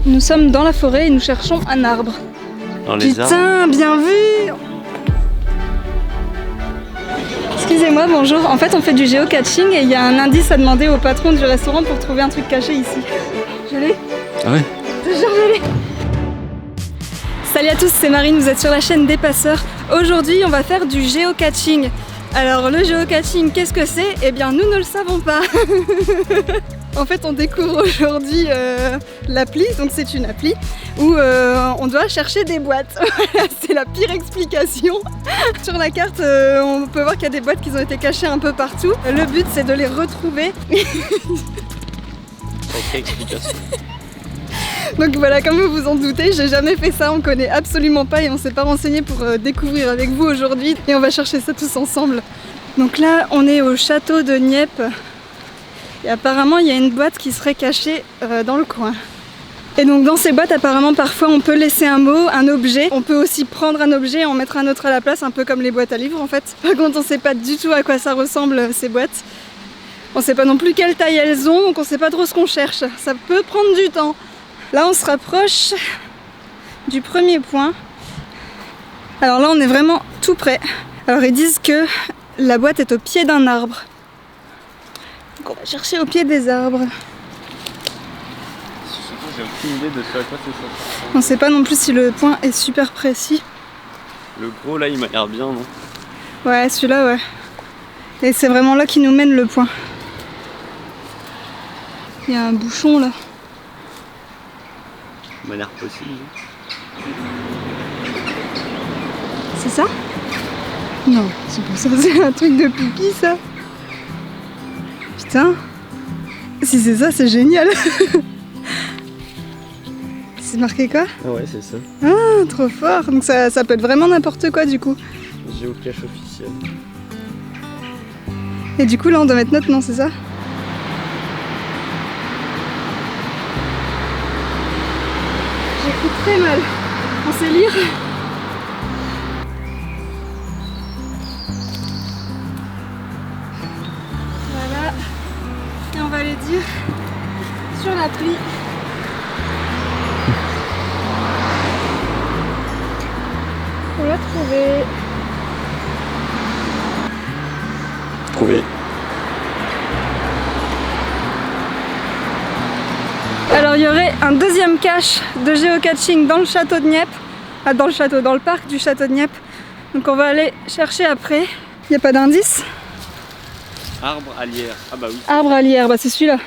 Nous sommes dans la forêt et nous cherchons un arbre. Dans les arbres. Putain, bien vu! Excusez-moi, bonjour. En fait, on fait du géocaching et il y a un indice à demander au patron du restaurant pour trouver un truc caché ici. Je l'ai? Ah ouais? Je l'ai. Salut à tous, c'est Marine, vous êtes sur la chaîne des passeurs. Aujourd'hui, on va faire du géocaching. Alors, le géocaching, qu'est-ce que c'est? Eh bien, nous ne le savons pas. En fait, on découvre aujourd'hui l'appli, donc c'est une appli où on doit chercher des boîtes. C'est la pire explication. Sur la carte, on peut voir qu'il y a des boîtes qui ont été cachées un peu partout. Le but, c'est de les retrouver. Sacrée explication. Donc voilà, comme vous vous en doutez, j'ai jamais fait ça, on connaît absolument pas et on s'est pas renseigné pour découvrir avec vous aujourd'hui. Et on va chercher ça tous ensemble. Donc là, on est au château de Dnieppe. Et apparemment, il y a une boîte qui serait cachée dans le coin. Et donc dans ces boîtes, apparemment, parfois on peut laisser un mot, un objet. On peut aussi prendre un objet et en mettre un autre à la place, un peu comme les boîtes à livres en fait. Par contre, on sait pas du tout à quoi ça ressemble ces boîtes. On sait pas non plus quelle taille elles ont, donc on sait pas trop ce qu'on cherche. Ça peut prendre du temps. Là, on se rapproche du premier point. Alors là, on est vraiment tout près. Alors ils disent que la boîte est au pied d'un arbre. Donc on va chercher au pied des arbres. Surtout, j'ai aucune idée de ce à quoi c'est ça. On sait pas non plus si le point est super précis. Le gros là, il m'a l'air bien, non? Ouais, celui-là, ouais. Et c'est vraiment là qui nous mène le point. Il y a un bouchon là. Il m'a l'air possible. C'est ça? Non, c'est pas ça, c'est un truc de pipi ça. Putain. Si c'est ça, c'est génial. C'est marqué quoi? Ah ouais, c'est ça. Ah, trop fort. Donc ça peut être vraiment n'importe quoi du coup. Géocache officiel. Et du coup là on doit mettre notre nom, c'est ça? J'écoute très mal. On sait lire? Voilà. Et on va aller dire sur l'appli. On l'a trouvé. Trouvé. Alors il y aurait un deuxième cache de géocaching dans le château de Dnieppe. Ah, dans le parc du château de Dnieppe. Donc on va aller chercher après. Il n'y a pas d'indice? Arbre à lierre. Ah bah oui. Arbre à lierre, bah c'est celui-là.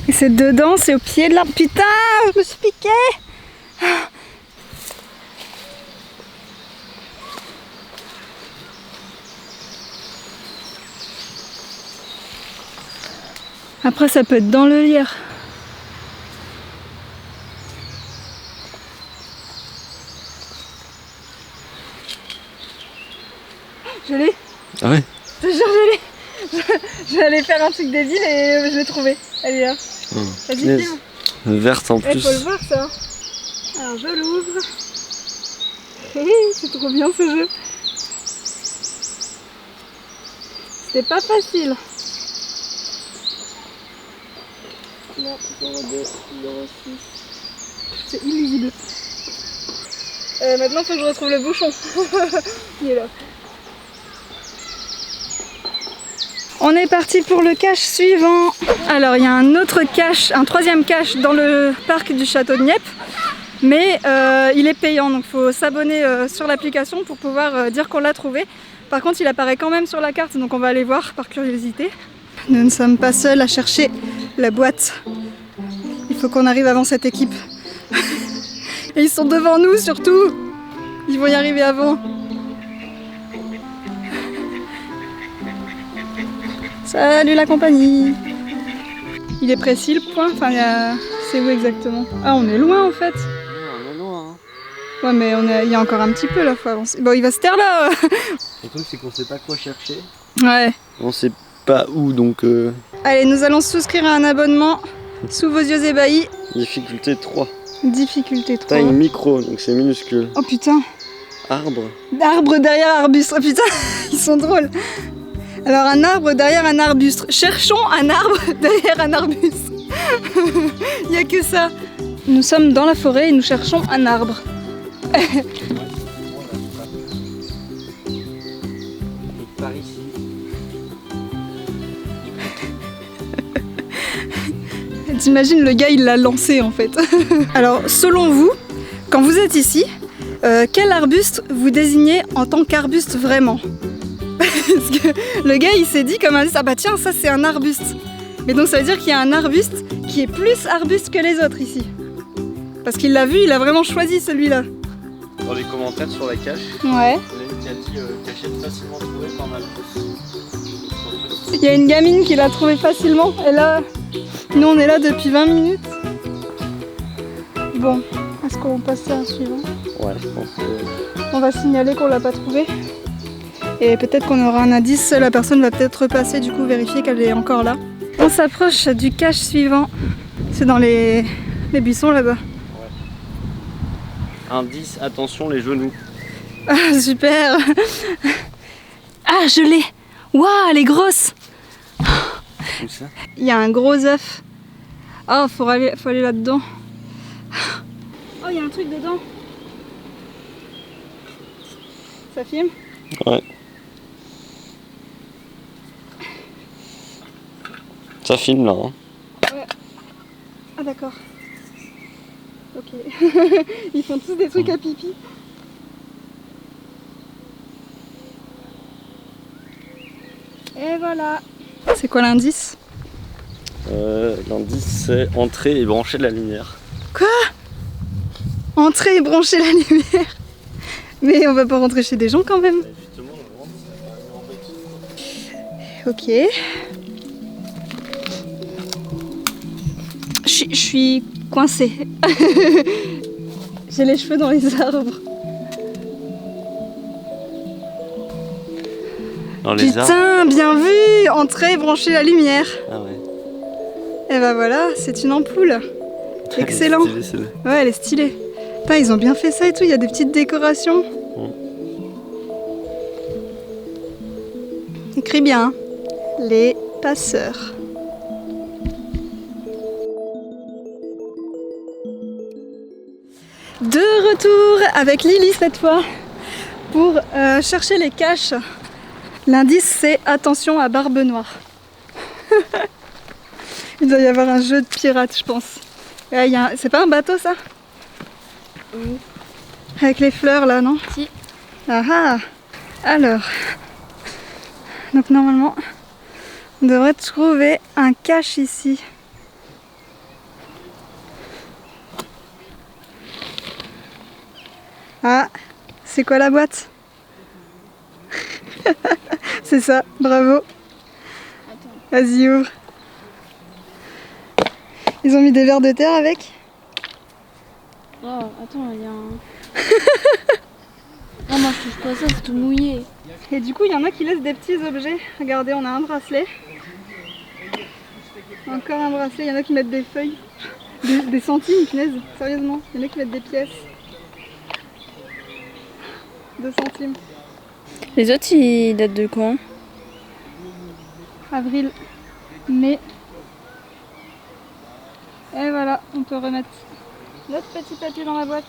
Et c'est dedans, c'est au pied de l'arbre. Putain, je me suis piqué! Après, ça peut être dans le lierre. Je l'ai. Ah ouais? Je te jure, je l'ai. Je vais aller faire un truc débile et je l'ai trouvé. Elle est là. Vas-y, filme. Verte en Il plus. faut le voir ça. Alors je l'ouvre. C'est trop bien ce jeu. C'était pas facile. Là, 02, 06. C'est illisible. Maintenant, il faut que je retrouve le bouchon. Il est là. On est parti pour le cache suivant. Alors, il y a un autre cache, un troisième cache dans le parc du château de Dnieppe. Mais il est payant, donc il faut s'abonner sur l'application pour pouvoir dire qu'on l'a trouvé. Par contre, il apparaît quand même sur la carte, donc on va aller voir par curiosité. Nous ne sommes pas seuls à chercher la boîte. Il faut qu'on arrive avant cette équipe. Et ils sont devant nous surtout. Ils vont y arriver avant. Salut la compagnie. Il est précis le point? Enfin, c'est où exactement? Ah, on est loin en fait. On est loin. Hein. Ouais, mais il y a encore un petit peu là, faut avancer. Bon, il va se taire là. Le truc, c'est qu'on sait pas quoi chercher. Ouais. On sait pas où, donc... Allez, nous allons souscrire à un abonnement sous vos yeux ébahis. Difficulté 3. Difficulté 3. Taille micro, donc c'est minuscule. Oh putain. Arbre. Arbre derrière arbuste. Oh putain, ils sont drôles. Alors un arbre derrière un arbuste. Cherchons un arbre derrière un arbuste. Il n'y a que ça. Nous sommes dans la forêt et nous cherchons un arbre. Par ici. T'imagines, le gars il l'a lancé en fait. Alors selon vous, quand vous êtes ici, quel arbuste vous désignez en tant qu'arbuste vraiment? Parce que le gars il s'est dit comme indice, ah bah tiens ça c'est un arbuste. Mais donc ça veut dire qu'il y a un arbuste qui est plus arbuste que les autres ici. Parce qu'il l'a vu, il a vraiment choisi celui-là. Dans les commentaires sur la cache, Ouais. il y en a une qui a dit cachette facilement trouvée par Malchus. Il y a une gamine qui l'a trouvé facilement. Et là, nous on est là depuis 20 minutes. Bon, est-ce qu'on passe à un suivant? Ouais, je pense que... On va signaler qu'on l'a pas trouvé. Et peut-être qu'on aura un indice, la personne va peut-être repasser du coup vérifier qu'elle est encore là. On s'approche du cache suivant. C'est dans les buissons là-bas. Ouais. Indice, attention les genoux. Ah super. Ah je l'ai. Waouh, elle est grosse. Où ça? Il y a un gros œuf. Ah, faut aller là-dedans. Oh, il y a un truc dedans. Ça filme? Ouais. Ça filme là. Hein. Ouais. Ah d'accord. Ok. Ils font tous des trucs à pipi. Et voilà. C'est quoi l'indice? L'indice c'est entrer et brancher la lumière. Quoi? Entrer et brancher la lumière? Mais on va pas rentrer chez des gens quand même. Justement, on rentre, ça va embêter. Ok. Je suis coincée. J'ai les cheveux dans les arbres. Dans les arbres. Putain, bien vu! Entrer et brancher la lumière. Ah ouais. Et bah voilà, c'est une ampoule. Excellent. Stylé, celle-là. Ouais, elle est stylée. Putain, ils ont bien fait ça et tout, il y a des petites décorations. Écrit bien, hein. Les passeurs. De retour avec Lily cette fois pour chercher les caches. L'indice c'est attention à Barbe Noire. Il doit y avoir un jeu de pirates je pense. C'est pas un bateau ça? Oui. Avec les fleurs là non? Si. Ah ah. Alors. Donc normalement on devrait trouver un cache ici. Ah, c'est quoi la boîte? C'est ça, bravo. Vas-y, ouvre. Ils ont mis des vers de terre avec? Oh, attends, il y a un... Non, moi je touche pas ça, c'est tout mouillé. Et du coup, il y en a qui laissent des petits objets. Regardez, on a un bracelet. Encore un bracelet, il y en a qui mettent des feuilles. Des centimes, punaise, sérieusement. Il y en a qui mettent des pièces. 2 centimes. Les autres, ils datent de quand? Avril, mai. Et voilà, on peut remettre notre petit papier dans la boîte.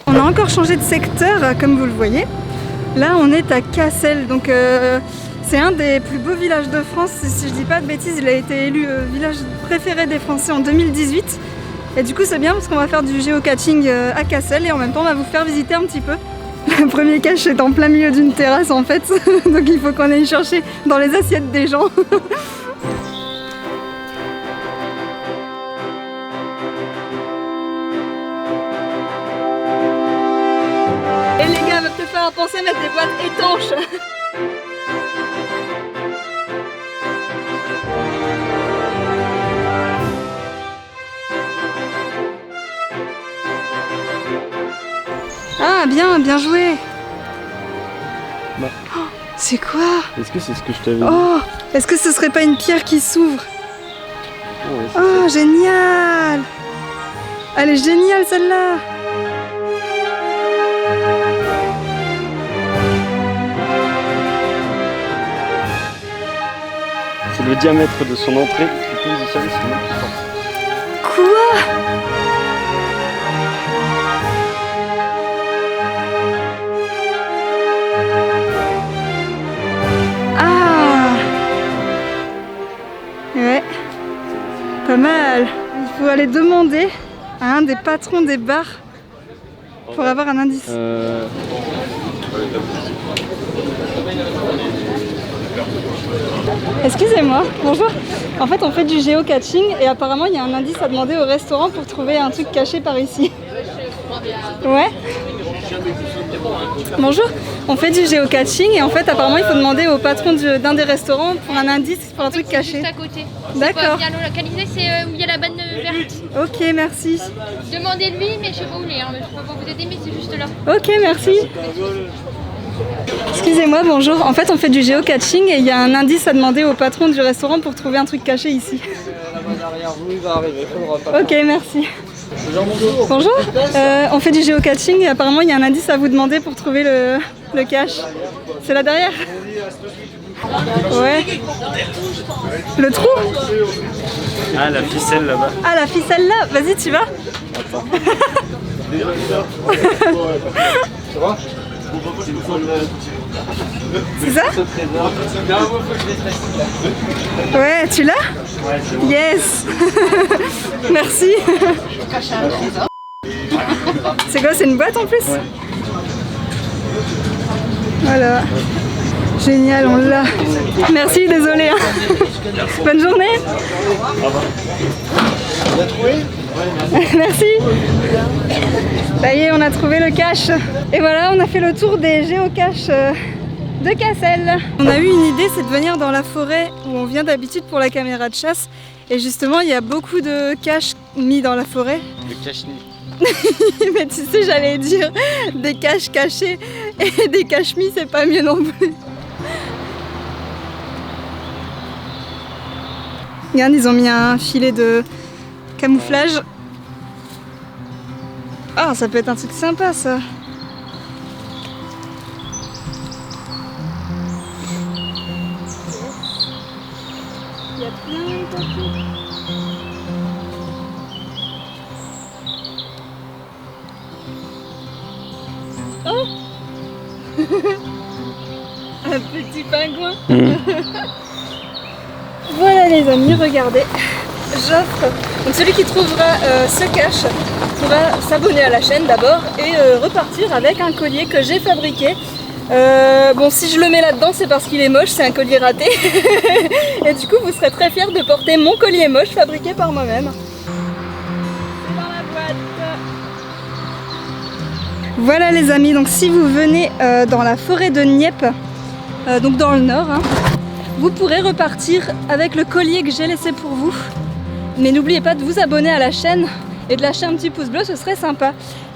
On a encore changé de secteur, comme vous le voyez. Là, on est à Cassel, donc c'est un des plus beaux villages de France. Si je dis pas de bêtises, il a été élu village préféré des Français en 2018. Et du coup, c'est bien parce qu'on va faire du géocaching à Cassel et en même temps, on va vous faire visiter un petit peu. Le premier cache est en plein milieu d'une terrasse en fait, donc il faut qu'on aille chercher dans les assiettes des gens. Et les gars, va peut-être falloir penser à mettre des boîtes étanches. Ah bien, bien joué. Bah. Oh, c'est quoi? Est-ce que c'est ce que je t'avais dit? Oh, est-ce que ce serait pas une pierre qui s'ouvre? Ouais, c'est Oh, génial! Elle est géniale celle-là! C'est le diamètre de son entrée qui positionne son nom qui porte. Quoi? Ah! Ouais. Pas mal. Il faut aller demander à un des patrons des bars pour avoir un indice. Excusez-moi, bonjour. En fait, on fait du géocaching et apparemment, il y a un indice à demander au restaurant pour trouver un truc caché par ici. Ouais. Bonjour, on fait du géocaching et en fait, apparemment, il faut demander au patron d'un des restaurants pour un indice pour un truc caché. Juste à côté. D'accord. Bien localisé, c'est où il y a la banne verte. Ok, merci. Demandez-lui, mais je sais pas où il est. Hein. Je peux pas vous aider, mais c'est juste là. Ok, merci. Excusez-moi, bonjour. En fait, on fait du géocaching et il y a un indice à demander au patron du restaurant pour trouver un truc caché ici. Ok, merci. Bonjour. On fait du géocaching et apparemment, il y a un indice à vous demander pour trouver le cache. C'est là derrière? Ouais. Le trou? Ah, la ficelle là-bas. Ah, la ficelle là? Vas-y, tu vas? C'est ça? Ouais, tu l'as? Yes. Merci. C'est quoi? C'est une boîte en plus? Voilà. Génial, on l'a. Merci, désolé. Hein. Bonne journée. Merci. Ça y est, on a trouvé le cache. Et voilà, on a fait le tour des géocaches de Cassel. On a eu une idée, c'est de venir dans la forêt où on vient d'habitude pour la caméra de chasse. Et justement, il y a beaucoup de caches mis dans la forêt. Le cache-nid. Mais tu sais, j'allais dire des caches cachées et des cache-mis, c'est pas mieux non plus. Regarde, ils ont mis un filet de camouflage. Ah, ça peut être un truc sympa ça. Il y a plein de papiers. Oh. Un petit pingouin. Voilà les amis, regardez. J'offre. Donc celui qui trouvera ce cache pourra s'abonner à la chaîne d'abord et repartir avec un collier que j'ai fabriqué. Bon, si je le mets là-dedans, c'est parce qu'il est moche, c'est un collier raté. Et du coup, vous serez très fiers de porter mon collier moche fabriqué par moi-même. C'est dans la boîte. Voilà les amis, donc si vous venez dans la forêt de Nieppe, donc dans le nord, hein, vous pourrez repartir avec le collier que j'ai laissé pour vous. Mais n'oubliez pas de vous abonner à la chaîne et de lâcher un petit pouce bleu, ce serait sympa.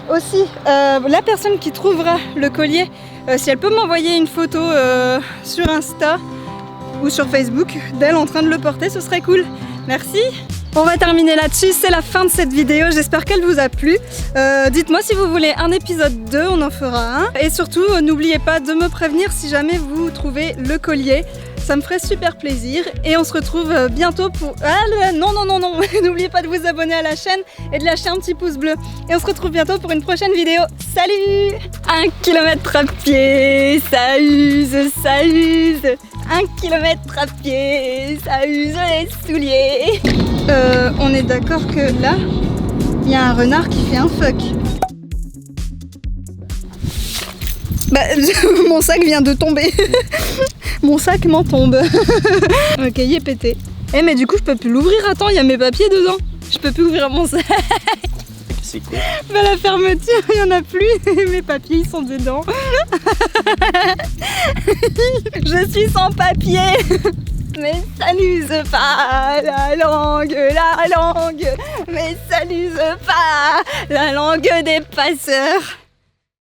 Aussi, la personne qui trouvera le collier, si elle peut m'envoyer une photo sur Insta ou sur Facebook d'elle en train de le porter, ce serait cool. Merci. On va terminer là-dessus, c'est la fin de cette vidéo, j'espère qu'elle vous a plu. Dites-moi si vous voulez un épisode 2, on en fera un. Et surtout, n'oubliez pas de me prévenir si jamais vous trouvez le collier. Ça me ferait super plaisir et on se retrouve bientôt pour... Ah non, n'oubliez pas de vous abonner à la chaîne et de lâcher un petit pouce bleu. Et on se retrouve bientôt pour une prochaine vidéo. Salut! 1 km à pied, ça use, ça use. 1 km à pied, ça use les souliers. On est d'accord que là, il y a un renard qui fait un fuck. Bah, mon sac vient de tomber. Mon sac m'en tombe. Ok, il est pété. Eh mais du coup je peux plus l'ouvrir, attends, il y a mes papiers dedans. Je peux plus ouvrir mon sac. C'est quoi? Bah la fermeture, il y en a plus. Mes papiers ils sont dedans. Je suis sans papier. Mais ça n'use pas la langue. Mais ça n'use pas la langue des passeurs.